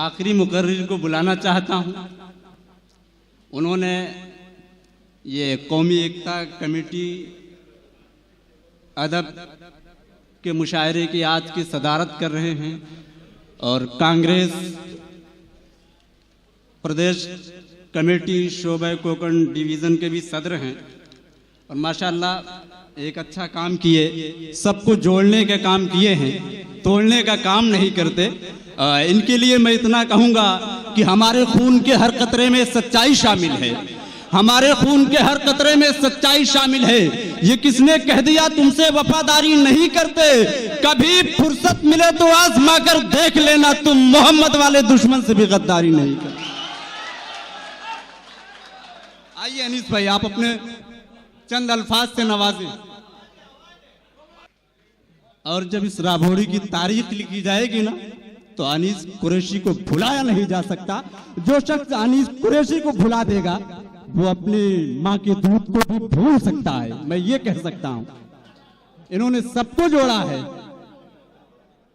आखिरी मुकर्रिर को बुलाना चाहता हूं। उन्होंने ये कौमी एकता कमेटी अदब के मुशायरे की आज की सदारत कर रहे हैं और कांग्रेस प्रदेश कमेटी शोबा कोकण डिवीज़न के भी सदर हैं और माशाल्लाह एक अच्छा काम किए, सबको जोड़ने का काम किए हैं, तोड़ने का काम नहीं करते। इनके लिए मैं इतना कहूँगा कि हमारे खून के हर कतरे में सच्चाई शामिल है, हमारे खून के हर कतरे में सच्चाई शामिल है। ये किसने कह दिया तुमसे वफादारी नहीं करते? कभी फुर्सत मिले तो आजमा कर देख लेना, तुम मोहम्मद वाले दुश्मन से भी गद्दारी नहीं करते। आइए अनीस भाई, आप अपने चंद अल्फाज से नवाजें। और जब इस राभौरी की तारीख लिखी जाएगी ना, तो अनीस कुरैशी को भुलाया नहीं जा सकता। जो शख्स अनीस कुरैशी को भुला देगा वो अपनी माँ के दूध को भी भूल सकता है, मैं ये कह सकता हूं। इन्होंने सबको जोड़ा है।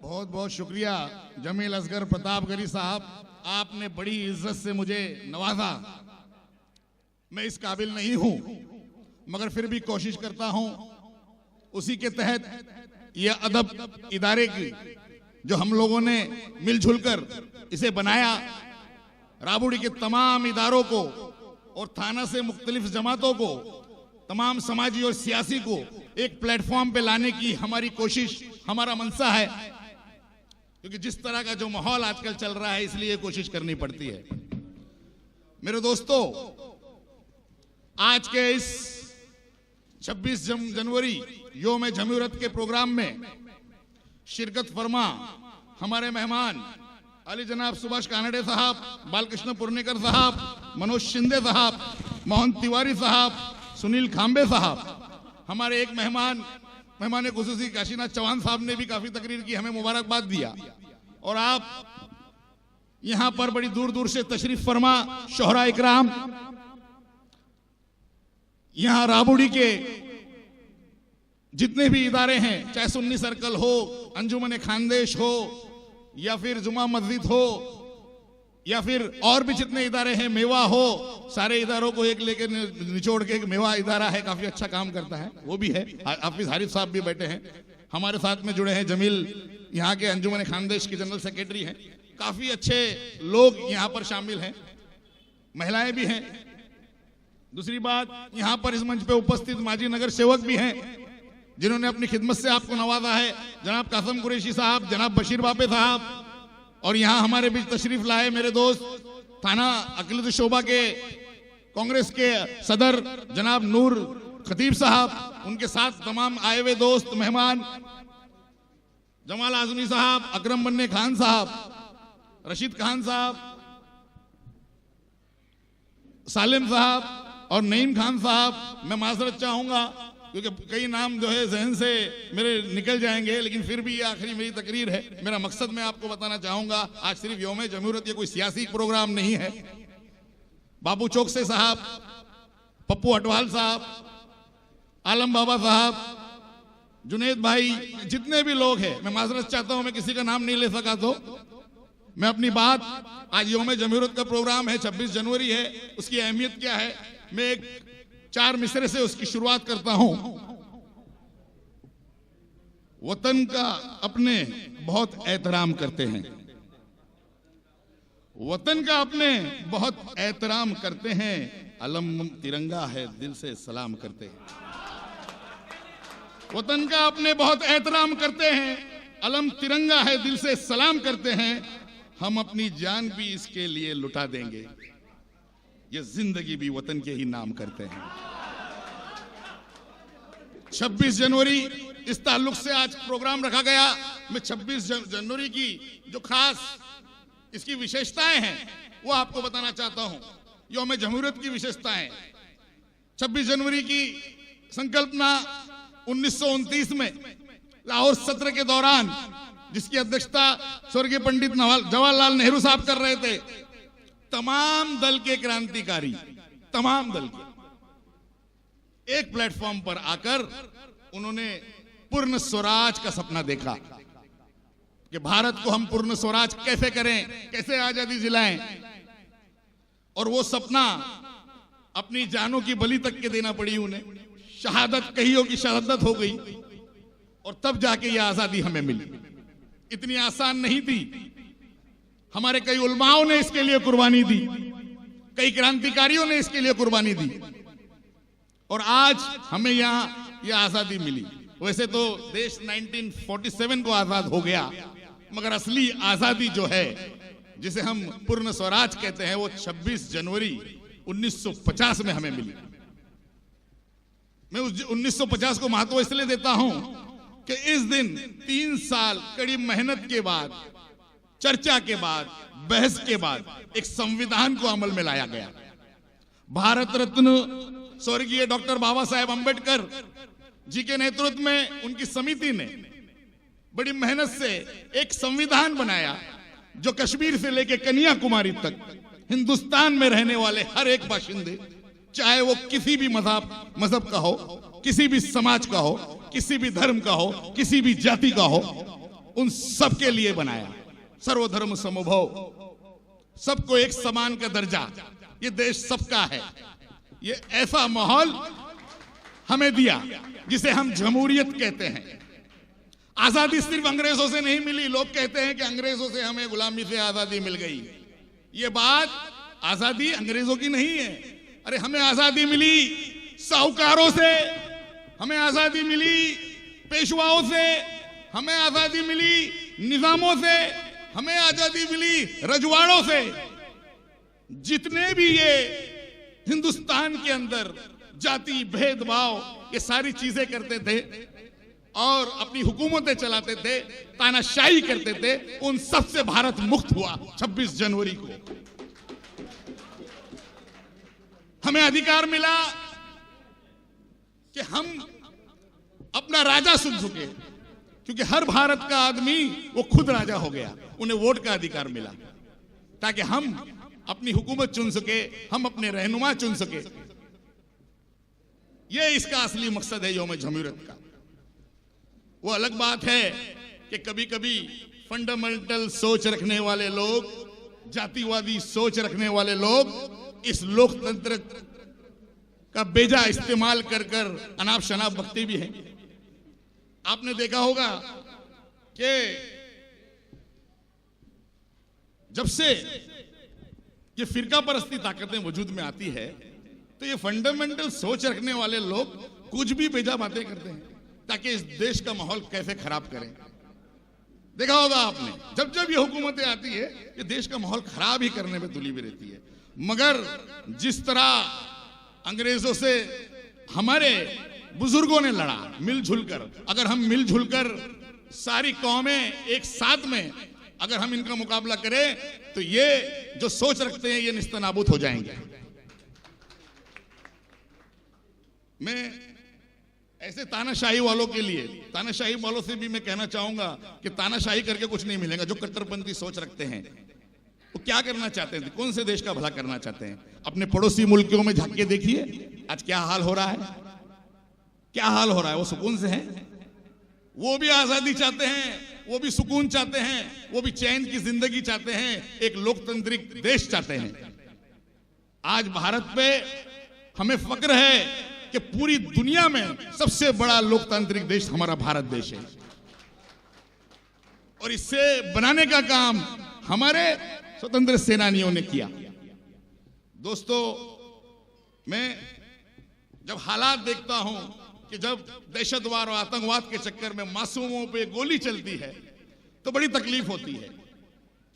बहुत बहुत शुक्रिया जमील असगर प्रतापगढ़ी साहब, आपने बड़ी इज्जत से मुझे नवाजा। मैं इस काबिल नहीं हूं, मगर फिर भी कोशिश करता हूं। उसी के तहत यह अदब इदारे की जो हम लोगों ने मिलजुल कर इसे बनाया, राबड़ी के तमाम इदारों को और थाना से मुख्तलिफ जमातों को, तमाम समाजी और सियासी को एक प्लेटफॉर्म पे लाने की हमारी कोशिश, हमारा मनसा है। क्योंकि जिस तरह का जो माहौल आजकल चल रहा है, इसलिए कोशिश करनी पड़ती है। मेरे दोस्तों, आज के इस 26 जनवरी योम जमहूरियत के प्रोग्राम में शिरकत फरमा हमारे मेहमान अली जनाब सुभाष कानडे साहब, बालकृष्ण पुर्णेकर साहब, मनोज शिंदे साहब, मोहन तिवारी साहब, सुनील खांबे साहब। हमारे एक मेहमान खुसूसी काशीनाथ चौहान साहब ने भी काफी तकरीर की, हमें मुबारकबाद दिया। और आप यहां पर बड़ी दूर दूर से तशरीफ फरमा शोहरा इकराम, यहां राबड़ी के जितने भी इदारे हैं, चाहे सुन्नी सर्कल हो, अंजुमन खानदेश हो, या फिर जुमा मस्जिद हो, या फिर और भी जितने इदारे हैं, मेवा हो, सारे इदारों को एक लेके निचोड़ के एक मेवा इदारा है, काफी अच्छा काम करता है, वो भी है। हाफिज हारिफ साहब भी बैठे हैं हमारे साथ में जुड़े हैं। जमील यहाँ के अंजुमन खानदेश के जनरल सेक्रेटरी हैं। काफी अच्छे लोग यहाँ पर शामिल हैं, महिलाएं भी हैं। दूसरी बात, यहाँ पर इस मंच पे उपस्थित माजी नगर सेवक भी हैं जिन्होंने अपनी खिदमत से आपको नवाजा है। जनाब कासम कुरैशी साहब, जनाब बशीर बापे साहब, और यहाँ हमारे बीच तशरीफ लाए मेरे दोस्त थाना अकलियत शोबा के कांग्रेस के सदर जनाब नूर खतीब साहब, उनके साथ तमाम आए हुए दोस्त मेहमान, जमाल आजमी साहब, अकरम बन्ने खान साहब, रशीद खान साहब, सालिम साहब और नईम खान साहब। मैं माजरत चाहूंगा क्योंकि कई नाम जो है जहन से मेरे निकल जाएंगे, लेकिन फिर भी ये आखिरी मेरी तकरीर है। मेरा मकसद मैं आपको बताना चाहूंगा, आज सिर्फ यौम जमहूरियत ये कोई सियासी प्रोग्राम नहीं है। बाबू चौकसे साहब, पप्पू अटवाल साहब, आलम बाबा साहब, जुनेद भाई, जितने भी लोग हैं, मैं माजरत चाहता हूं मैं किसी का नाम नहीं ले सका तो मैं अपनी बात, आज यौम जमहूरियत का प्रोग्राम है, 26 जनवरी है, उसकी अहमियत क्या है, मैं एक 4 मिसरे से उसकी शुरुआत करता हूं। वतन का अपने बहुत एहतराम करते हैं, वतन का अपने बहुत एहतराम करते हैं, अलम तिरंगा है दिल से सलाम करते हैं। वतन का अपने बहुत एहतराम करते हैं, अलम तिरंगा है दिल से सलाम करते हैं, हम अपनी जान भी इसके लिए लुटा देंगे, ये जिंदगी भी वतन के ही नाम करते हैं। 26 जनवरी इस ताल्लुक से आज प्रोग्राम रखा गया। मैं 26 जनवरी की जो खास इसकी विशेषताएं हैं वो आपको बताना चाहता हूं। यौम जमहूरियत की विशेषताएं, 26 जनवरी की संकल्पना 1929 में लाहौर सत्र के दौरान, जिसकी अध्यक्षता स्वर्गीय पंडित जवाहरलाल नेहरू साहब कर रहे थे, तमाम दल के क्रांतिकारी, तमाम दल के एक प्लेटफॉर्म पर आकर उन्होंने पूर्ण स्वराज का सपना देखा। कि भारत को हम पूर्ण स्वराज कैसे करें, कैसे आजादी दिलाएं, और वो सपना अपनी जानों की बलि तक के देना पड़ी उन्हें। शहादत कहियो की शहादत हो गई, और तब जाके ये आजादी हमें मिली। इतनी आसान नहीं थी। हमारे कई उलमाओं ने इसके लिए कुर्बानी दी, कई क्रांतिकारियों ने इसके लिए कुर्बानी दी, और आज हमें यहां यह आजादी मिली। वैसे तो देश 1947 को आजाद हो गया, मगर असली आजादी जो है, जिसे हम पूर्ण स्वराज कहते हैं, वो 26 जनवरी 1950 में हमें मिली। मैं उस 1950 को महत्व इसलिए देता हूं कि इस दिन 3 साल कड़ी मेहनत के बाद, चर्चा के बाद, बहस के बाद एक संविधान को अमल में लाया गया। भारत रत्न स्वर्गीय डॉक्टर बाबा साहेब अंबेडकर जी के नेतृत्व में उनकी समिति ने बड़ी मेहनत से एक संविधान बनाया, जो कश्मीर से लेकर कन्याकुमारी तक हिंदुस्तान में रहने वाले हर एक बाशिंदे, चाहे वो किसी भी मजहब का हो, किसी भी समाज का हो, किसी भी धर्म का हो, किसी भी जाति का हो, उन सबके लिए बनाया। सर्वधर्म समभाव, सबको एक समान का दर्जा, ये देश सबका है। ये ऐसा माहौल हमें दिया जिसे हम जमहूरियत कहते हैं। आजादी सिर्फ अंग्रेजों से नहीं मिली। लोग कहते हैं कि अंग्रेजों से हमें गुलामी से आजादी मिल गई। ये बात, आजादी अंग्रेजों की नहीं है। अरे हमें आजादी मिली साहूकारों से, हमें आजादी मिली पेशवाओं से, हमें आजादी मिली निजामों से, हमें आजादी मिली रजवाड़ों से। जितने भी ये हिंदुस्तान के अंदर जाति भेदभाव, ये सारी चीजें करते थे और अपनी हुकूमतें चलाते थे, तानाशाही करते थे, उन सब से भारत मुक्त हुआ 26 जनवरी को। हमें अधिकार मिला कि हम अपना राजा चुन सके, क्योंकि हर भारत का आदमी वो खुद राजा हो गया। उन्हें वोट का अधिकार मिला ताकि हम अपनी हुकूमत चुन सके, हम अपने रहनुमा चुन सके। ये इसका असली मकसद है यौम जमहूरियत का। वो अलग बात है कि कभी कभी फंडामेंटल सोच रखने वाले लोग, जातिवादी सोच रखने वाले लोग इस लोकतंत्र का बेजा इस्तेमाल कर कर अनाप शनाप बकते भी हैं। आपने देखा होगा कि जब से ये फिरका परस्ती ताकतें वजूद में आती है, तो ये फंडामेंटल सोच रखने वाले लोग कुछ भी बेजा बातें करते हैं ताकि इस देश का माहौल कैसे खराब करें। देखा होगा आपने, जब जब ये हुकूमतें आती है, ये देश का माहौल खराब ही करने में तुली हुई रहती है। मगर जिस तरह अंग्रेजों से हमारे बुजुर्गों ने लड़ा मिलजुल कर, अगर हम मिलजुल कर सारी कौमें एक साथ में अगर हम इनका मुकाबला करें, तो ये जो सोच रखते हैं ये निस्तनाबूद हो जाएंगे। मैं ऐसे तानाशाही वालों के लिए, तानाशाही वालों से भी मैं कहना चाहूंगा कि तानाशाही करके कुछ नहीं मिलेगा। जो कट्टरपंथी सोच रखते हैं वो क्या करना चाहते हैं, कौन से देश का भला करना चाहते हैं? अपने पड़ोसी मुल्कों में झांक के देखिए आज क्या हाल हो रहा है, क्या हाल हो रहा है। वो सुकून से हैं, वो भी आजादी चाहते हैं, वो भी सुकून चाहते हैं, वो भी चैन की जिंदगी चाहते हैं, एक लोकतांत्रिक देश चाहते हैं। आज भारत पे हमें फक्र है कि पूरी दुनिया में सबसे बड़ा लोकतांत्रिक देश हमारा भारत देश है, और इससे बनाने का काम हमारे स्वतंत्र सेनानियों ने किया। दोस्तों, मैं जब हालात देखता हूं कि जब दहशतवाद और आतंकवाद के चक्कर में मासूमों पे गोली चलती है, तो बड़ी तकलीफ होती है।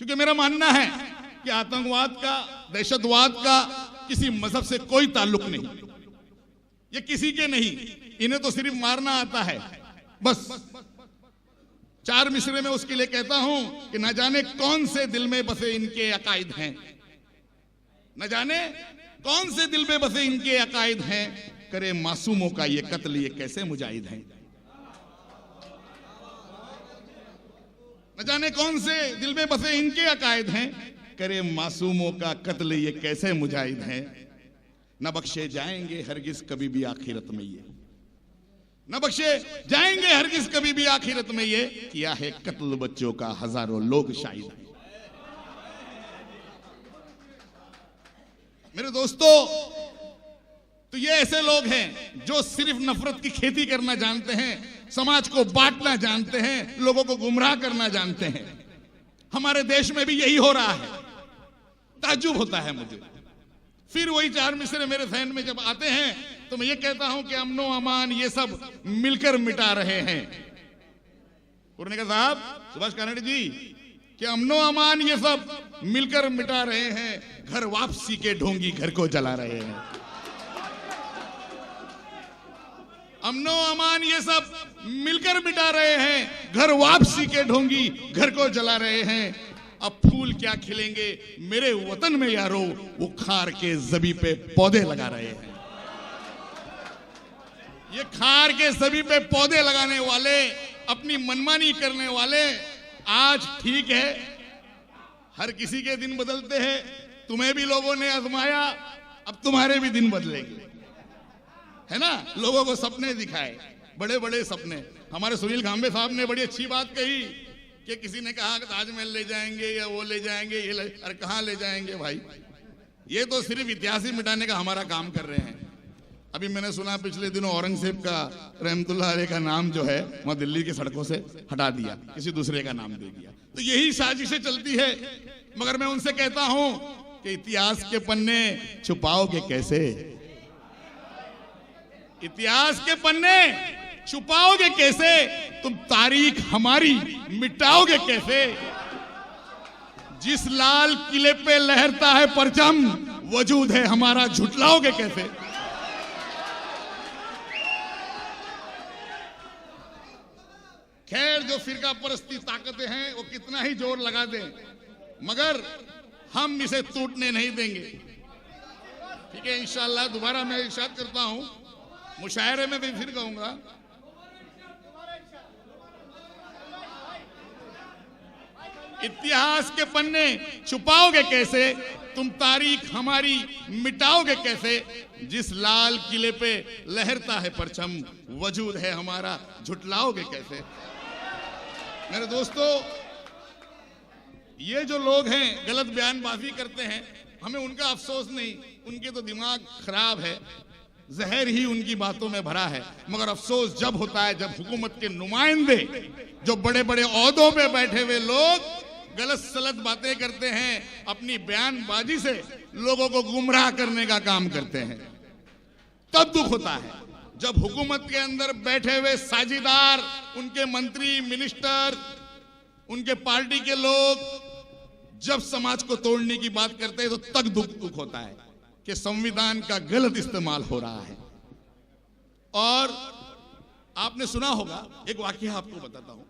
क्योंकि मेरा मानना है कि आतंकवाद का, दहशतवाद का किसी मजहब से कोई ताल्लुक नहीं, ये किसी के नहीं। इन्हें तो सिर्फ मारना आता है बस। 4 मिसरे में उसके लिए कहता हूं कि न जाने कौन से दिल में बसे इनके अकायद हैं, न जाने कौन से दिल में बसे इनके अकायद हैं, करे मासूमों का ये कत्ल ये कैसे मुजाहिद हैं। न जाने कौन से दिल में बसे इनके अकायद हैं, करे मासूमों का कत्ल ये कैसे मुजाहिद हैं। न बख्शे जाएंगे हरगिज कभी भी आखिरत में ये, न बख्शे जाएंगे हरगिज़ कभी भी आखिरत में। ये किया है कत्ल बच्चों का हजारों लोग शाहिद हैं। मेरे दोस्तों, तो ये ऐसे लोग हैं जो सिर्फ नफरत की खेती करना जानते हैं, समाज को बांटना जानते हैं, लोगों को गुमराह करना जानते हैं। हमारे देश में भी यही हो रहा है। ताज्जुब होता है मुझे। फिर वही चार मिसरे मेरे ज़हन में जब आते हैं तो मैं ये कहता हूं कि अमनो अमान ये सब मिलकर मिटा रहे हैं। पुरनेकर साहब, सुभाष कानड़े जी, कि अमनो अमान ये सब मिलकर मिटा रहे हैं, घर वापसी के ढोंगी घर को जला रहे हैं। अमनो अमान ये सब मिलकर मिटा रहे हैं, घर वापसी के ढोंगी घर को जला रहे हैं। अब फूल क्या खिलेंगे मेरे वतन में यारो, वो खार के जबी पे पौधे लगा रहे हैं। ये खार के जबी पे पौधे लगाने वाले, अपनी मनमानी करने वाले, आज ठीक है हर किसी के दिन बदलते हैं। तुम्हें भी लोगों ने आजमाया, अब तुम्हारे भी दिन बदलेंगे, है ना। लोगों को सपने दिखाए, बड़े बड़े सपने। हमारे सुनील खांबे साहब ने बड़ी अच्छी बात कही कि किसी ने कहा कि ताजमहल ले जाएंगे या वो ले जाएंगे, अरे कहाँ ले जाएंगे भाई। ये तो सिर्फ इतिहास ही मिटाने का हमारा काम कर रहे हैं। अभी मैंने सुना पिछले दिनों औरंगजेब का रहमतुल्लाह अलैह का नाम जो है वहां दिल्ली की सड़कों से हटा दिया, किसी दूसरे का नाम दे दिया। तो यही साजिशें चलती है। मगर मैं उनसे कहता हूं कि इतिहास के पन्ने छुपाओगे कैसे, इतिहास के पन्ने छुपाओगे कैसे, तुम तारीख हमारी मिटाओगे कैसे। जिस लाल किले पे लहरता है परचम, वजूद है हमारा, झुटलाओगे कैसे। खैर, जो फिरका परस्ती ताकतें हैं वो कितना ही जोर लगा दें, मगर हम इसे टूटने नहीं देंगे। ठीक है, इंशाअल्लाह। दोबारा मैं इरशाद करता हूं, मुशायरे में भी फिर कहूंगा, इतिहास के पन्ने छुपाओगे कैसे, तुम तारीख हमारी मिटाओगे कैसे। जिस लाल किले पे लहरता है परचम, वजूद है हमारा, झुटलाओगे कैसे। मेरे दोस्तों, ये जो लोग हैं गलत बयानबाजी करते हैं, हमें उनका अफसोस नहीं, उनके तो दिमाग खराब है, जहर ही उनकी बातों में भरा है। मगर अफसोस जब होता है जब हुकूमत के नुमाइंदे, जो बड़े बड़े ओहदों पे बैठे हुए लोग गलत सलत बातें करते हैं, अपनी बयानबाजी से लोगों को गुमराह करने का काम करते हैं, तब दुख होता है। जब हुकूमत के अंदर बैठे हुए साझीदार, उनके मंत्री, मिनिस्टर, उनके पार्टी के लोग जब समाज को तोड़ने की बात करते हैं तो तक दुख होता है कि संविधान का गलत इस्तेमाल हो रहा है। और आपने सुना होगा, एक वाकया आपको बताता हूं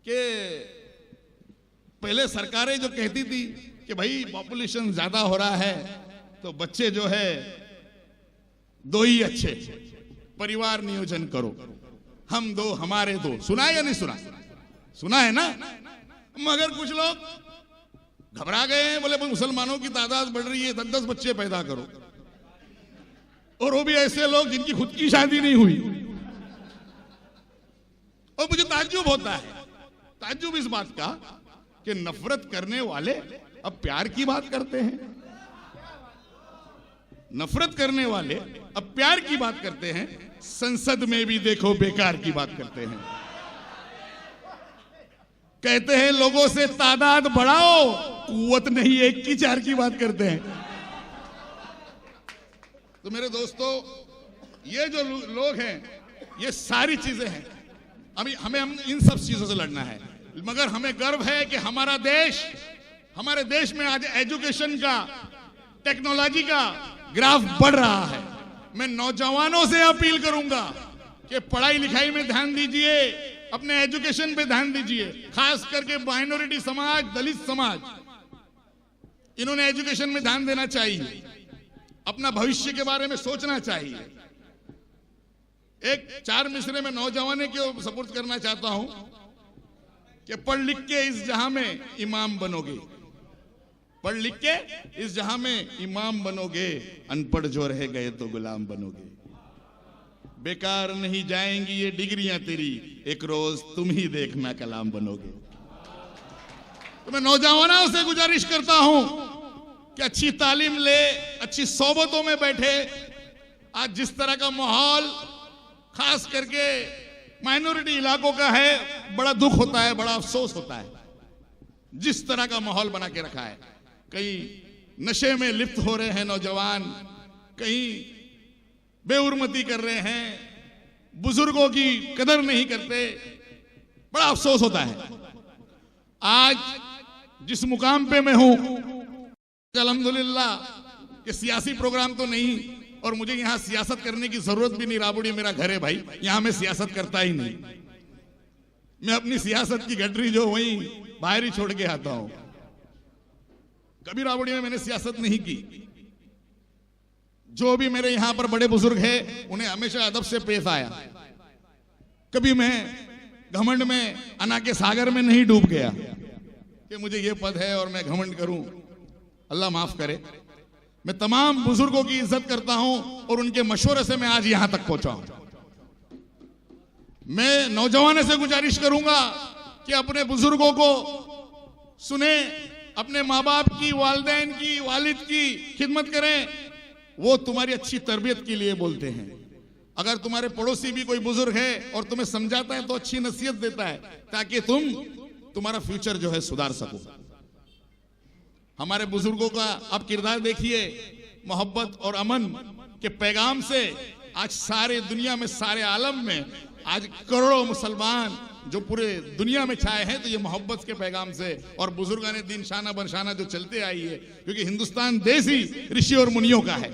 कि पहले सरकारें जो कहती थी कि भाई पॉपुलेशन ज्यादा हो रहा है तो बच्चे जो है दो ही अच्छे, परिवार नियोजन करो, हम दो हमारे दो। सुना है या नहीं सुना? सुना है ना। मगर कुछ लोग घबरा गए हैं, बोले मुसलमानों की तादाद बढ़ रही है, 10-10 बच्चे पैदा करो, और वो भी ऐसे लोग जिनकी खुद की शादी नहीं हुई। और मुझे ताज्जुब होता है, ताज्जुब इस बात का कि नफरत करने वाले अब प्यार की बात करते हैं, नफरत करने वाले अब प्यार की बात करते हैं, संसद में भी देखो बेकार की बात करते हैं। कहते हैं लोगों से तादाद बढ़ाओ, कुव्वत नहीं, 1 की 4 की बात करते हैं। तो मेरे दोस्तों, ये जो लोग हैं, ये सारी चीजें हैं। अभी हम इन सब चीजों से लड़ना है। मगर हमें गर्व है कि हमारे देश में आज एजुकेशन का, टेक्नोलॉजी का ग्राफ बढ़ रहा है। मैं नौजवानों से अपील करूंगा कि पढ़ाई लिखाई में ध्यान दीजिए, अपने एजुकेशन पे ध्यान दीजिए। खास करके माइनॉरिटी समाज, दलित समाज, इन्होंने एजुकेशन में ध्यान देना चाहिए, अपना भविष्य के बारे में सोचना चाहिए। एक 4 मिसरे में नौजवानों को सपुर्द करना चाहता हूं कि पढ़ लिख के इस जहां में इमाम बनोगे, पढ़ लिख के इस जहां में इमाम बनोगे, अनपढ़ जो रह गए तो गुलाम बनोगे। बेकार नहीं जाएंगी ये डिग्रियां तेरी, एक रोज तुम ही देखना कलाम बनोगे। तो मैं नौजवानों से गुजारिश करता हूं कि अच्छी तालीम ले, अच्छी सोबतों में बैठे। आज जिस तरह का माहौल खास करके माइनॉरिटी इलाकों का है, बड़ा दुख होता है, बड़ा अफसोस होता है। जिस तरह का माहौल बना के रखा है, कहीं नशे में लिप्त हो रहे हैं नौजवान, कहीं बेउर्मती कर रहे हैं, बुजुर्गों की कदर नहीं करते, बड़ा अफसोस होता है। आज जिस मुकाम पे मैं हूं, अल्हम्दुलिल्लाह कि सियासी प्रोग्राम तो नहीं, और मुझे यहां सियासत करने की जरूरत भी नहीं। राबड़ी मेरा घर है भाई, यहां मैं सियासत करता ही नहीं। मैं अपनी सियासत की गठरी जो वहीं बाहर ही छोड़ के आता हूं। कभी राबड़ी में मैंने सियासत नहीं की। जो भी मेरे यहां पर बड़े बुजुर्ग हैं, उन्हें हमेशा अदब से पेश आया। कभी मैं घमंड में, अना के सागर में नहीं डूब गया कि मुझे ये पद है और मैं घमंड करूं। अल्लाह माफ करे। मैं तमाम बुजुर्गों की इज्जत करता हूं और उनके मशवरे से मैं आज यहां तक पहुंचा हूं। मैं नौजवानों से गुजारिश करूंगा कि अपने बुजुर्गों को सुने, अपने माँ बाप की, वालिदैन की, वालिद की खिदमत करें। वो तुम्हारी अच्छी तरबियत के लिए बोलते हैं। अगर तुम्हारे पड़ोसी भी कोई बुजुर्ग है और तुम्हें समझाता है तो अच्छी नसीहत देता है, ताकि तुम्हारा फ्यूचर जो है सुधार सको। हमारे बुजुर्गों का आप किरदार देखिए, मोहब्बत और अमन के पैगाम से आज सारे दुनिया में, सारे आलम में आज करोड़ों मुसलमान जो पूरे दुनिया में छाए हैं, तो ये मोहब्बत के पैगाम से और बुजुर्गाने दिन शाना बरशाना जो चलते आई है, क्योंकि हिंदुस्तान देश ही ऋषि और मुनियों का है।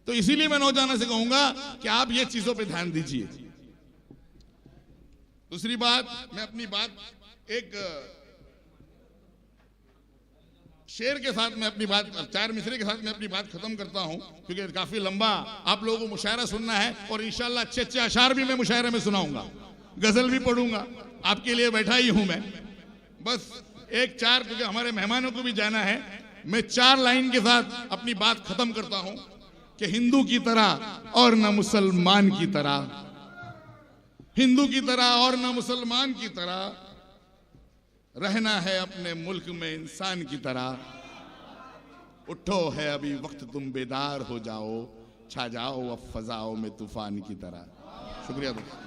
तो इसीलिए मैं नौजवानों से कहूंगा कि आप ये चीजों पे ध्यान दीजिए। दूसरी बात, मैं अपनी बात एक शेर के साथ मैं अपनी बात, चार मिसरे के साथ मैं अपनी बात खत्म करता हूं, क्योंकि काफी लंबा आप लोगों को मुशायरा सुनना है और इंशाल्लाह अच्छे अच्छे अशार भी मैं मुशायरे में सुनाऊंगा, गजल भी पढ़ूंगा। आपके लिए बैठा ही हूं मैं। बस एक चार, क्योंकि हमारे मेहमानों को भी जाना है, मैं 4 लाइन के साथ अपनी बात खत्म करता हूं कि हिंदू की तरह और न मुसलमान की तरह, हिंदू की तरह और न मुसलमान की तरह रहना है अपने मुल्क में इंसान की तरह। उठो है अभी वक्त, तुम बेदार हो जाओ, छा जाओ अब फजाओं में तूफान की तरह। शुक्रिया दोस्तों।